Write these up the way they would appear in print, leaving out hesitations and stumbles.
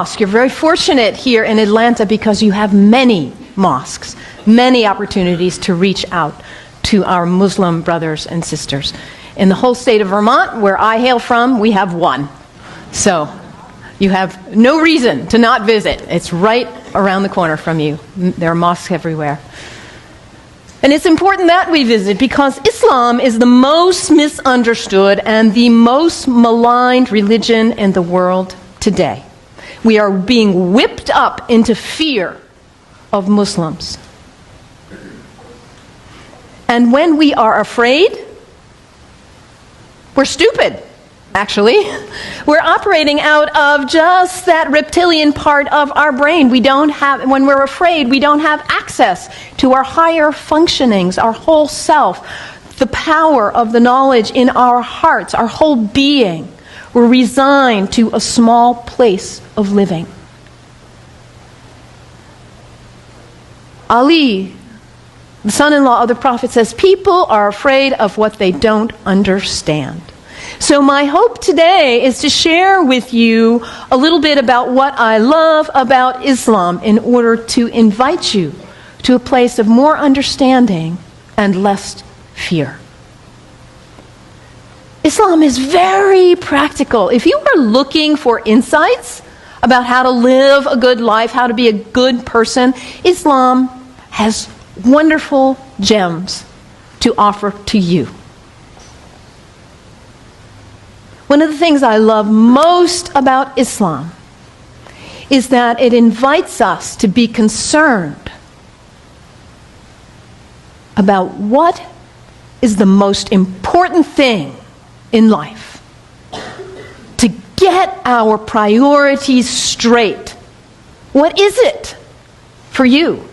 mosque. You're very fortunate here in Atlanta because you have many mosques, many opportunities to reach out to our Muslim brothers and sisters. In the whole state of Vermont, where I hail from, we have one. So you have no reason to not visit. It's right around the corner from you. There are mosques everywhere. And it's important that we visit because Islam is the most misunderstood and the most maligned religion in the world today. We are being whipped up into fear of Muslims. And when we are afraid, we're stupid, actually. We're operating out of just that reptilian part of our brain. When we're afraid, we don't have access to our higher functionings, our whole self, the power of the knowledge in our hearts, our whole being. We're resigned to a small place of living. Ali, the son-in-law of the Prophet, says, people are afraid of what they don't understand. So my hope today is to share with you a little bit about what I love about Islam in order to invite you to a place of more understanding and less fear. Islam is very practical. If you are looking for insights about how to live a good life, how to be a good person, Islam has wonderful gems to offer to you. One of the things I love most about Islam is that it invites us to be concerned about what is the most important thing in life. To get our priorities straight. What is it for you?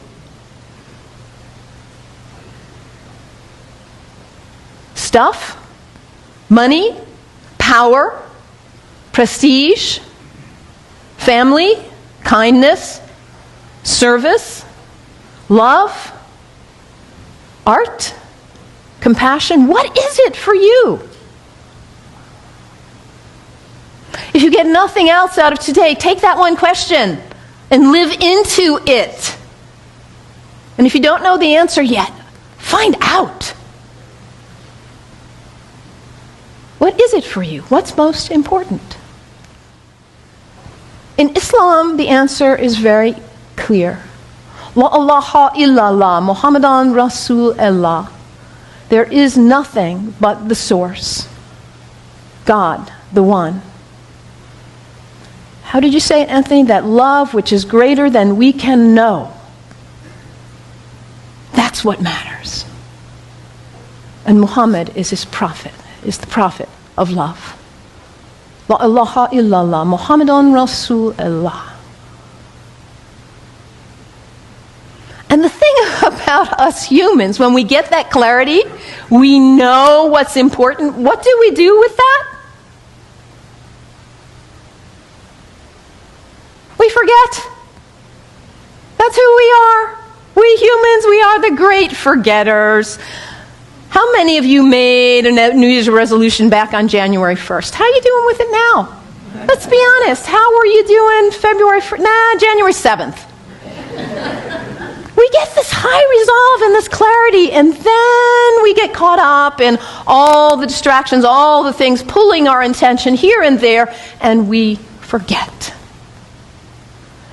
Stuff? Money? Power? Prestige? Family? Kindness? Service? Love? Art? Compassion? What is it for you? If you get nothing else out of today, take that one question and live into it. And if you don't know the answer yet, find out. What is it for you? What's most important? In Islam, the answer is very clear. La ilaha illallah, Muhammadan Rasulullah. There is nothing but the source. God, the one. How did you say it, Anthony? That love which is greater than we can know. That's what matters. And Muhammad is his prophet, is the prophet of love. La ilaha illallah, Muhammadan Rasulullah. And the thing about us humans, when we get that clarity, we know what's important. What do we do with that? We forget. That's who we are. We humans, we are the great forgetters. How many of you made a New Year's resolution back on January 1st? How are you doing with it now? Let's be honest. How were you doing January 7th? We get this high resolve and this clarity, and then we get caught up in all the distractions, all the things pulling our attention here and there, and we forget.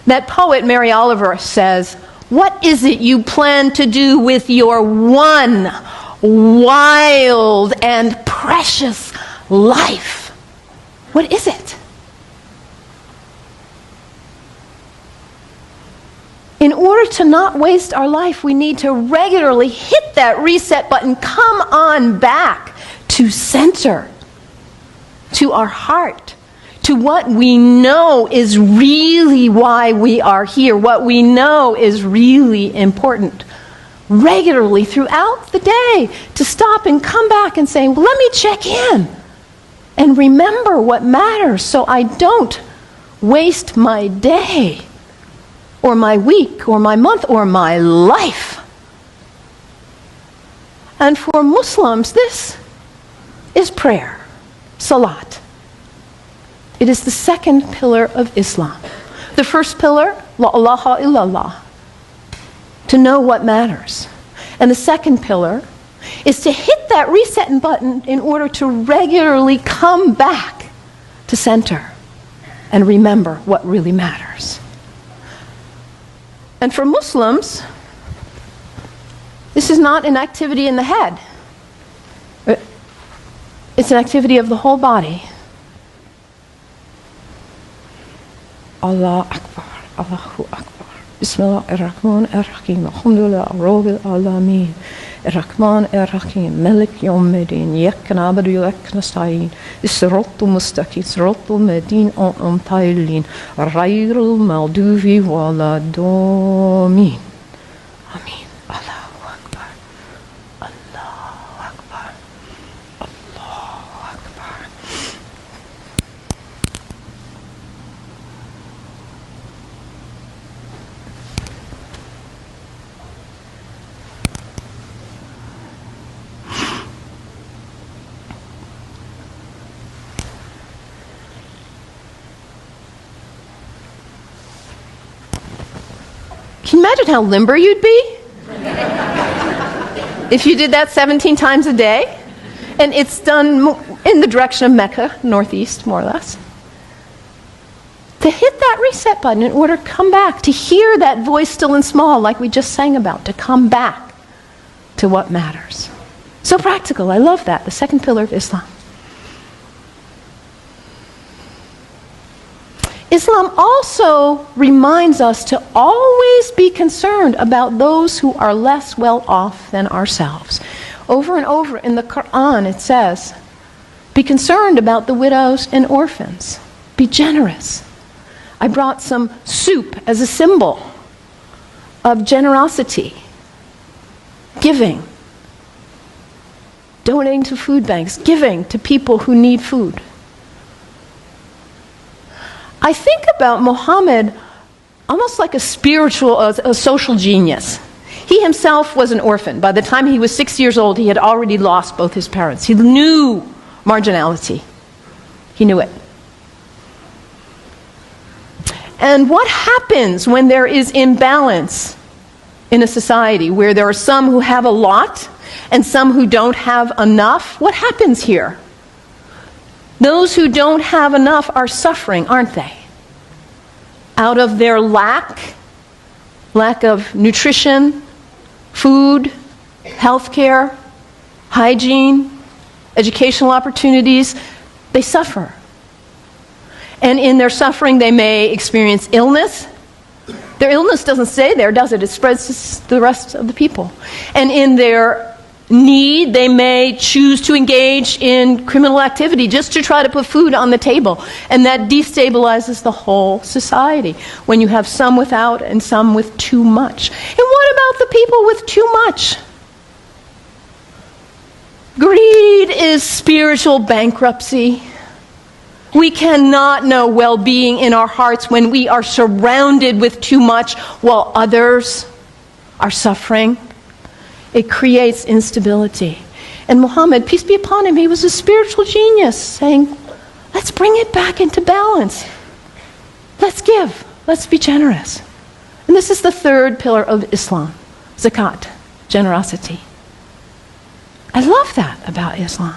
That poet, Mary Oliver, says, what is it you plan to do with your one wild and precious life? What is it? In order to not waste our life, we need to regularly hit that reset button, come on back to center, to our heart, to what we know is really why we are here, what we know is really important. Regularly throughout the day, to stop and come back and say, well, let me check in and remember what matters so I don't waste my day or my week or my month or my life. And for Muslims, this is prayer, salat. It is the second pillar of Islam. The first pillar, la ilaha illallah, to know what matters. And the second pillar is to hit that reset button in order to regularly come back to center and remember what really matters. And for Muslims, this is not an activity in the head. It's an activity of the whole body. Allah Akbar, Allahu Akbar. Bismillah ar-Rahman ar-Rahim. Alhamdulillah, Rabbil Alameen. Ar-Rahman ar-Rahim. Malik Yawmiddin. Iyyaka na'budu wa iyyaka nasta'in. As-siratal mustaqim. Siratal ladhina an'amta 'alayhim. Ghayril maghdubi waladdallin. Amin. Allahu Akbar. Allahu Akbar. Allahu Akbar. Can you imagine how limber you'd be if you did that 17 times a day? And it's done in the direction of Mecca, northeast, more or less. To hit that reset button in order to come back, to hear that voice still and small like we just sang about, to come back to what matters. So practical, I love that, the second pillar of Islam. Islam also reminds us to always be concerned about those who are less well off than ourselves. Over and over in the Quran it says, be concerned about the widows and orphans. Be generous. I brought some soup as a symbol of generosity, giving, donating to food banks, giving to people who need food. I think about Muhammad almost like a spiritual, a social genius. He himself was an orphan. By the time he was 6 years old, he had already lost both his parents. He knew marginality. He knew it. And what happens when there is imbalance in a society where there are some who have a lot and some who don't have enough? What happens here? Those who don't have enough are suffering, aren't they? Out of their lack of nutrition, food, healthcare, hygiene, educational opportunities, they suffer. And in their suffering, they may experience illness. Their illness doesn't stay there, does it? It spreads to the rest of the people. And in their need, they may choose to engage in criminal activity just to try to put food on the table. And that destabilizes the whole society when you have some without and some with too much. And what about the people with too much? Greed is spiritual bankruptcy. We cannot know well-being in our hearts when we are surrounded with too much while others are suffering. It creates instability. And Muhammad, peace be upon him, he was a spiritual genius, saying, let's bring it back into balance. Let's give. Let's be generous. And this is the third pillar of Islam, zakat, generosity. I love that about Islam.